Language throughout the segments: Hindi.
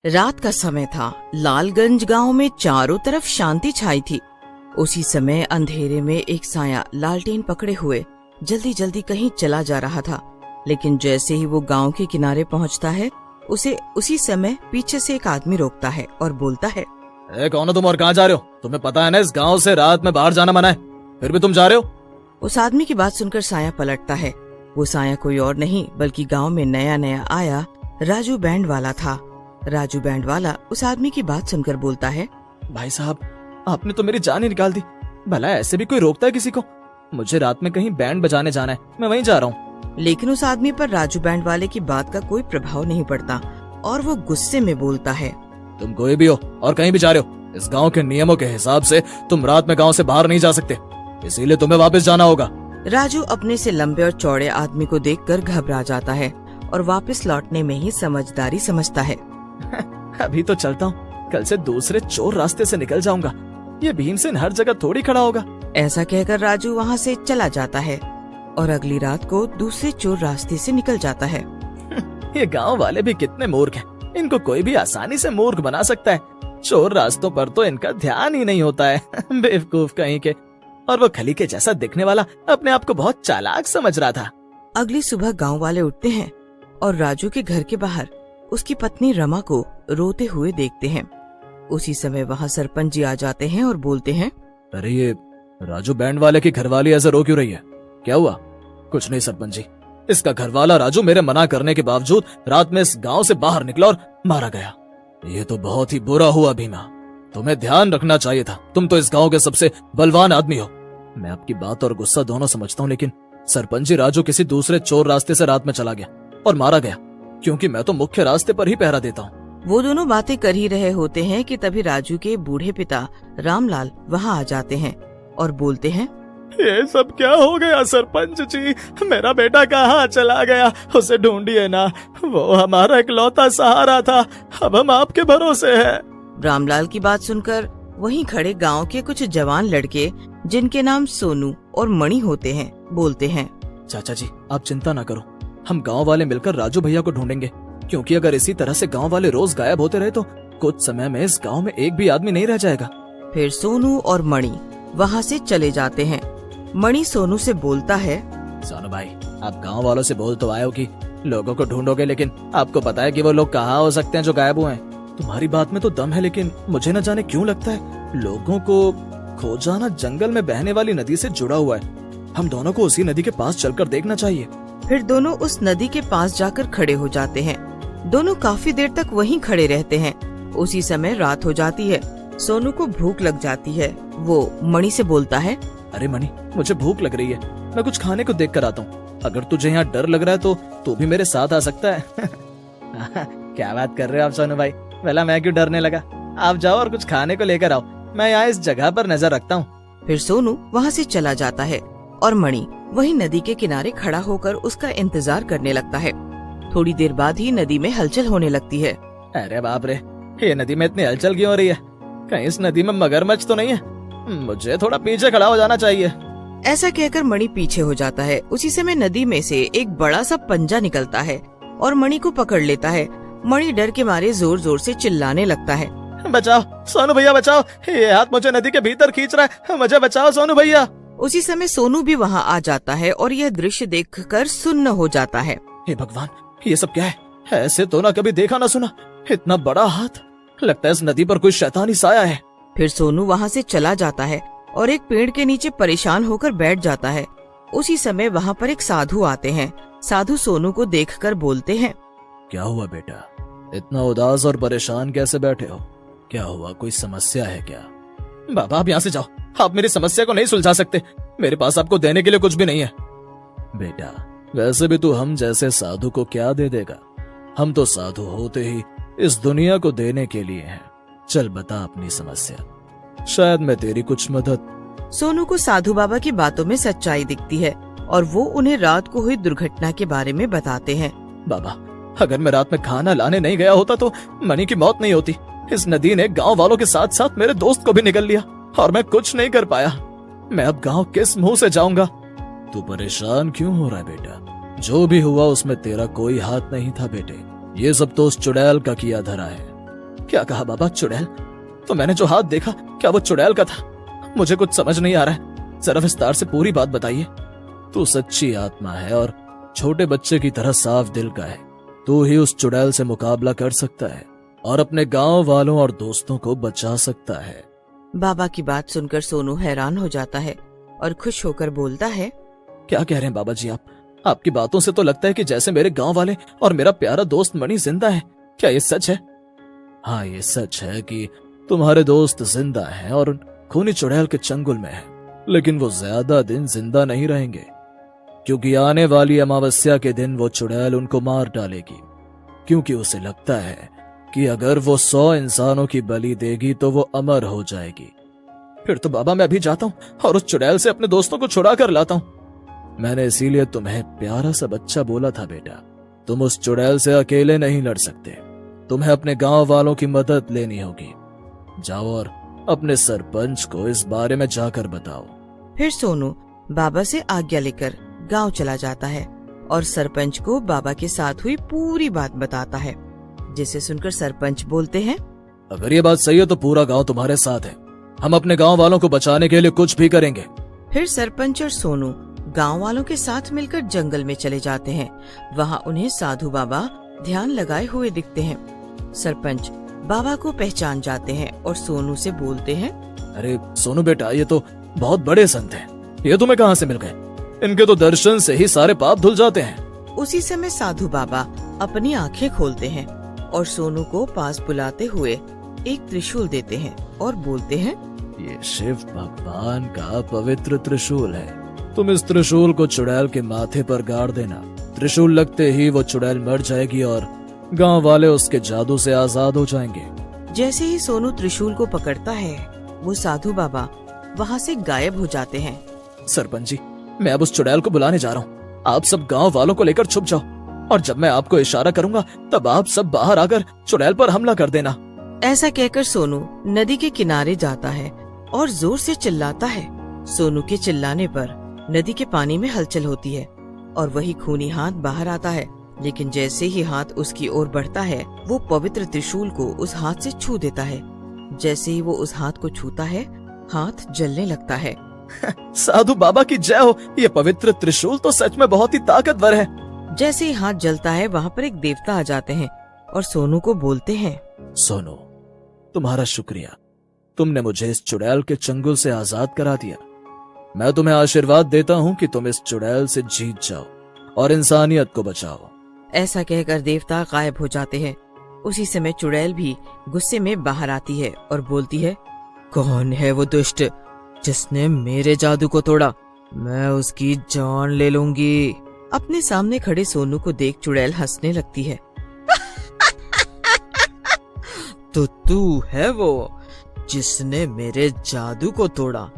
रात का समय था। लालगंज गांव में चारों तरफ शांति छाई थी। उसी समय अंधेरे में एक साया लालटेन पकड़े हुए जल्दी जल्दी कहीं चला जा रहा था। लेकिन जैसे ही वो गांव के किनारे पहुंचता है, उसे उसी समय पीछे से एक आदमी रोकता है और बोलता है, कौन हो तुम और कहाँ जा रहे हो? तुम्हें पता है ना इस गांव से रात में बाहर जाना मना है, फिर भी तुम जा रहे हो? उस आदमी की बात सुनकर साया पलटता है। वो साया कोई और नहीं बल्कि गांव में नया नया आया राजू बैंड वाला था। राजू बैंड वाला उस आदमी की बात सुनकर बोलता है, भाई साहब, आपने तो मेरी जान ही निकाल दी। भला ऐसे भी कोई रोकता है किसी को? मुझे रात में कहीं बैंड बजाने जाना है, मैं वहीं जा रहा हूँ। लेकिन उस आदमी पर राजू बैंड वाले की बात का कोई प्रभाव नहीं पड़ता और वो गुस्से में बोलता है, तुम कोई भी हो और कहीं भी जा रहे हो, इस गांव के नियमों के हिसाब से तुम रात में गांव से बाहर नहीं जा सकते, इसीलिए तुम्हें वापस जाना होगा। राजू अपने से लंबे और चौड़े आदमी को देखकर घबरा जाता है और वापस लौटने में ही समझदारी समझता है। अभी तो चलता हूँ, कल से दूसरे चोर रास्ते से निकल जाऊंगा। ये भीमसेन हर जगह थोड़ी खड़ा होगा। ऐसा कहकर राजू वहाँ से चला जाता है और अगली रात को दूसरे चोर रास्ते से निकल जाता है। ये गांव वाले भी कितने मूर्ख हैं, इनको कोई भी आसानी से मूर्ख बना सकता है। चोर रास्तों पर तो इनका ध्यान ही नहीं होता है। बेवकूफ कहीं के। और वो खली के जैसा दिखने वाला अपने आप को बहुत चालाक समझ रहा था। अगली सुबह गांव वाले उठते हैं और राजू के घर के बाहर उसकी पत्नी रमा को रोते हुए देखते हैं। उसी समय वहाँ सरपंच जी आ जाते हैं और बोलते हैं, अरे ये राजू बैंड वाले की घरवाली ऐसे रो क्यों रही है? क्या हुआ? कुछ नहीं सरपंच जी, इसका घरवाला राजू मेरे मना करने के बावजूद रात में इस गांव से बाहर निकला और मारा गया। ये तो बहुत ही बुरा हुआ भीमा, तुम्हें ध्यान रखना चाहिए था। तुम तो इस गांव के सबसे बलवान आदमी हो। मैं आपकी बात और गुस्सा दोनों समझता हूँ, लेकिन सरपंच जी, राजू किसी दूसरे चोर रास्ते से रात में चला गया और मारा गया, क्योंकि मैं तो मुख्य रास्ते पर ही पहरा देता हूँ। वो दोनों बातें कर ही रहे होते हैं कि तभी राजू के बूढ़े पिता रामलाल वहाँ आ जाते हैं और बोलते हैं, ये सब क्या हो गया सरपंच जी? मेरा बेटा कहाँ चला गया? उसे ढूंढिए ना, वो हमारा इकलौता सहारा था। अब हम आपके भरोसे हैं। रामलाल की बात सुनकर वहीं खड़े गांव के कुछ जवान लड़के, जिनके नाम सोनू और मणि होते हैं, बोलते हैं, चाचा जी आप चिंता ना करो, हम गांव वाले मिलकर राजू भैया को ढूंढेंगे, क्योंकि अगर इसी तरह से गांव वाले रोज गायब होते रहे तो कुछ समय में इस गांव में एक भी आदमी नहीं रह जाएगा। फिर सोनू और मणि वहाँ से चले जाते हैं। मणि सोनू से बोलता है, सोनू भाई, आप गांव वालों से बोल तो आए हो कि लोगों को ढूंढोगे, लेकिन आपको पता है कि वो लोग कहाँ हो सकते हैं जो गायब हुए हैं? तुम्हारी बात में तो दम है, लेकिन मुझे न जाने क्यों लगता है लोगों को खो जाना जंगल में बहने वाली नदी से जुड़ा हुआ है। हम दोनों को उसी नदी के पास चलकर देखना चाहिए। फिर दोनों उस नदी के पास जाकर खड़े हो जाते हैं। दोनों काफी देर तक वहीं खड़े रहते हैं। उसी समय रात हो जाती है। सोनू को भूख लग जाती है। वो मणि से बोलता है, अरे मणि, मुझे भूख लग रही है, मैं कुछ खाने को देख कर आता हूँ। अगर तुझे यहाँ डर लग रहा है तो तू भी मेरे साथ आ सकता है। क्या बात कर रहे हो आप सोनू भाई? भला मैं क्यों डरने लगा? आप जाओ और कुछ खाने को लेकर आओ, मैं यहाँ इस जगह पर नजर रखता हूँ। फिर सोनू वहाँ से चला जाता है और मणि वही नदी के किनारे खड़ा होकर उसका इंतजार करने लगता है। थोड़ी देर बाद ही नदी में हलचल होने लगती है। अरे बाप रे, ये नदी में इतनी हलचल क्यों हो रही है? कहीं इस नदी में मगरमच्छ तो नहीं है? मुझे थोड़ा पीछे खड़ा हो जाना चाहिए। ऐसा कहकर मणि पीछे हो जाता है। उसी समय नदी में से एक बड़ा सा पंजा निकलता है और मणि को पकड़ लेता है। मणि डर के मारे जोर जोर से चिल्लाने लगता है, बचाओ सोनू भैया बचाओ, ये हाथ मुझे नदी के भीतर खींच रहा है, मुझे बचाओ सोनू भैया। उसी समय सोनू भी वहाँ आ जाता है और यह दृश्य देखकर सुन्न हो जाता है। हे भगवान, ये सब क्या है? ऐसे तो ना कभी देखा ना सुना, इतना बड़ा हाथ। लगता है इस नदी पर कोई शैतानी साया है। फिर सोनू वहाँ से चला जाता है और एक पेड़ के नीचे परेशान होकर बैठ जाता है। उसी समय वहाँ पर एक साधु आते हैं। साधु सोनू को देखकर बोलते हैं, क्या हुआ बेटा, इतना उदास और परेशान कैसे बैठे हो? क्या हुआ, कोई समस्या है क्या? बाबा आप यहाँ से जाओ, आप मेरी समस्या को नहीं सुलझा सकते। मेरे पास आपको देने के लिए कुछ भी नहीं है। बेटा, वैसे भी तू हम जैसे साधु को क्या दे देगा? हम तो साधु होते ही इस दुनिया को देने के लिए हैं। चल बता अपनी समस्या, शायद मैं तेरी कुछ मदद। सोनू को साधु बाबा की बातों में सच्चाई दिखती है और वो उन्हें रात को हुई दुर्घटना के बारे में बताते हैं। बाबा, अगर मैं रात में खाना लाने नहीं गया होता तो मणि की मौत नहीं होती। इस नदी ने गांव वालों के साथ साथ मेरे दोस्त को भी निगल लिया और मैं कुछ नहीं कर पाया। मैं अब गांव किस मुंह से जाऊंगा? तू परेशान क्यों हो रहा है बेटा? जो भी हुआ उसमें तेरा कोई हाथ नहीं था बेटे। ये सब तो उस चुड़ैल का किया धरा है। क्या कहा बाबा? चुड़ैल? तो मैंने जो हाथ देखा, क्या वो चुड़ैल का था? मुझे कुछ समझ नहीं आ रहा है, जरा विस्तार से पूरी बात बताइए। तू सच्ची आत्मा है और छोटे बच्चे की तरह साफ दिल का है। तू ही उस चुड़ैल से मुकाबला कर सकता है और अपने गांव वालों और दोस्तों को बचा सकता है। बाबा की बात सुनकर सोनू हैरान हो जाता है और खुश होकर बोलता है, क्या कह रहे हैं बाबा जी आप? आपकी बातों से तो लगता है कि जैसे मेरे गांव वाले और मेरा प्यारा दोस्त मणि जिंदा है। क्या ये सच है? हाँ, ये सच है कि तुम्हारे दोस्त जिंदा हैं और खूनी चुड़ैल के चंगुल में है, लेकिन वो ज्यादा दिन जिंदा नहीं रहेंगे, क्योंकि आने वाली अमावस्या के दिन वो चुड़ैल उनको मार डालेगी, क्योंकि उसे लगता है कि अगर वो 100 इंसानों की बलि देगी तो वो अमर हो जाएगी। फिर तो बाबा मैं अभी जाता हूँ और उस चुड़ैल से अपने दोस्तों को छुड़ा कर लाता हूँ। मैंने इसीलिए तुम्हें प्यारा सा बच्चा बोला था बेटा, तुम उस चुड़ैल से अकेले नहीं लड़ सकते, तुम्हें अपने गांव वालों की मदद लेनी होगी। जाओ और अपने सरपंच को इस बारे में जाकर बताओ। फिर सोनू बाबा से आज्ञा लेकर गांव चला जाता है और सरपंच को बाबा के साथ हुई पूरी बात बताता है, जिसे सुनकर सरपंच बोलते हैं, अगर ये बात सही है तो पूरा गांव तुम्हारे साथ है, हम अपने गांव वालों को बचाने के लिए कुछ भी करेंगे। फिर सरपंच और सोनू गांव वालों के साथ मिलकर जंगल में चले जाते हैं। वहाँ उन्हें साधु बाबा ध्यान लगाए हुए दिखते हैं। सरपंच बाबा को पहचान जाते हैं और सोनू से बोलते हैं, अरे सोनू बेटा, ये तो बहुत बड़े संत हैं, ये तुम्हें कहाँ से मिल गए? इनके तो दर्शन से ही सारे पाप धुल जाते हैं। उसी समय साधु बाबा अपनी आंखें खोलते हैं और सोनू को पास बुलाते हुए एक त्रिशूल देते हैं और बोलते हैं, ये शिव भगवान का पवित्र त्रिशूल है, तुम इस त्रिशूल को चुड़ैल के माथे पर गाड़ देना। त्रिशूल लगते ही वो चुड़ैल मर जाएगी और गांव वाले उसके जादू से आजाद हो जाएंगे। जैसे ही सोनू त्रिशूल को पकड़ता है, वो साधु बाबा वहाँ से गायब हो जाते हैं। सरपंच जी, मैं अब उस चुड़ैल को बुलाने जा रहा हूँ, आप सब गांव वालों को लेकर छुप जाओ और जब मैं आपको इशारा करूंगा तब आप सब बाहर आकर चुड़ैल पर हमला कर देना। ऐसा कहकर सोनू नदी के किनारे जाता है और जोर से चिल्लाता है। सोनू के चिल्लाने पर नदी के पानी में हलचल होती है और वही खूनी हाथ बाहर आता है, लेकिन जैसे ही हाथ उसकी ओर बढ़ता है, वो पवित्र त्रिशूल को उस हाथ से छू देता है। जैसे ही वो उस हाथ को छूता है, हाथ जलने लगता है। साधु बाबा की जय हो, ये पवित्र त्रिशूल तो सच में बहुत ही ताकतवर है। जैसे ही हाथ जलता है, वहाँ पर एक देवता आ जाते हैं और सोनू को बोलते हैं, सोनू, तुम्हारा शुक्रिया, तुमने मुझे इस चुड़ैल के चंगुल से आजाद करा दिया। मैं तुम्हें आशीर्वाद देता हूँ कि तुम इस चुड़ैल से जीत जाओ और इंसानियत को बचाओ। ऐसा कहकर देवता गायब हो जाते हैं। उसी समय चुड़ैल भी गुस्से में बाहर आती है और बोलती है, कौन है वो दुष्ट जिसने मेरे जादू को तोड़ा? मैं उसकी जान ले लूंगी। अपने सामने खड़े सोनू को देख चुड़ैल हंसने लगती है। तो तू है वो जिसने मेरे जादू को तोड़ा?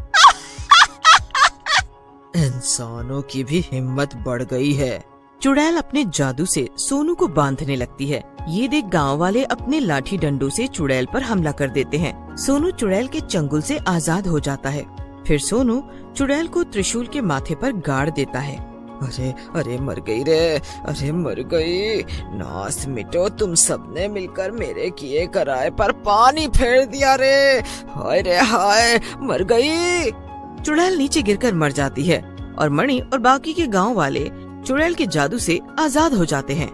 इंसानों की भी हिम्मत बढ़ गई है। चुड़ैल अपने जादू से सोनू को बांधने लगती है। ये देख गांव वाले अपने लाठी डंडों से चुड़ैल पर हमला कर देते हैं। सोनू चुड़ैल के चंगुल से आजाद हो जाता है। फिर सोनू चुड़ैल को त्रिशूल के माथे पर गाड़ देता है। अरे अरे मर गई रे, अरे मर गई। नास मिटो, तुम सबने मिलकर मेरे किए कराए पर पानी फेर दिया रे। हाय रे हाय, मर गई। चुड़ैल नीचे गिरकर मर जाती है और मणि और बाकी के गांव वाले चुड़ैल के जादू से आजाद हो जाते हैं।